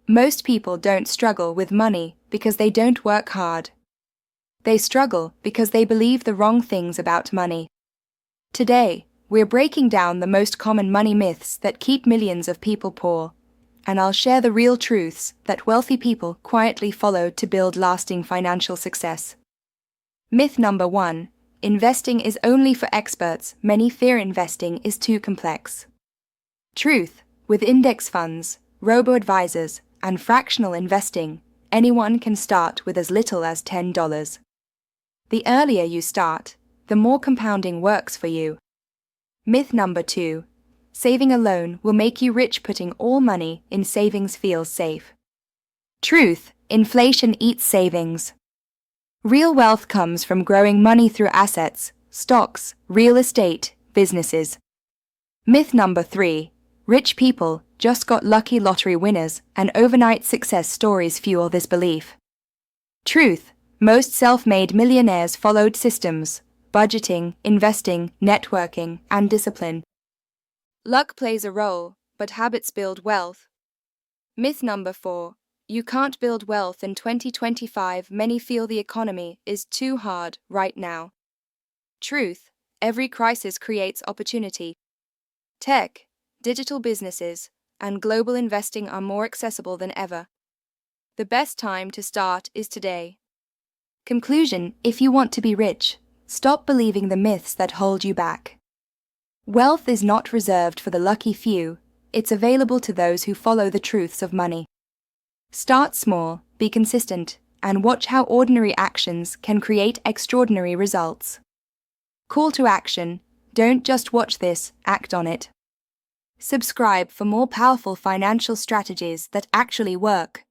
Most people don't struggle with money because they don't work hard. They struggle because they believe the wrong things about money. Today, we're breaking down the most common money myths that keep millions of people poor, and I'll share the real truths that wealthy people quietly follow to build lasting financial success. Myth number 1. Investing is only for experts. Many fear investing is too complex. Truth. With index funds, robo-advisors, and fractional investing, anyone can start with as little as $10. The earlier you start, the more compounding works for you. Myth number 2. Saving alone will make you rich. Putting all money in savings feels safe. Truth. Inflation eats savings. Real wealth comes from growing money through assets, stocks, real estate, businesses. Myth number 3. Rich people just got lucky. Lottery winners and overnight success stories fuel this belief. Truth. Most self-made millionaires followed systems, budgeting, investing, networking, and discipline. Luck plays a role, but habits build wealth. Myth number 4. You can't build wealth in 2025. Many feel the economy is too hard right now. Truth. Every crisis creates opportunity. Tech, digital businesses, and global investing are more accessible than ever. The best time to start is today. Conclusion. If you want to be rich, stop believing the myths that hold you back. Wealth is not reserved for the lucky few, it's available to those who follow the truths of money. Start small, be consistent, and watch how ordinary actions can create extraordinary results. Call to action. Don't just watch this, act on it. Subscribe for more powerful financial strategies that actually work.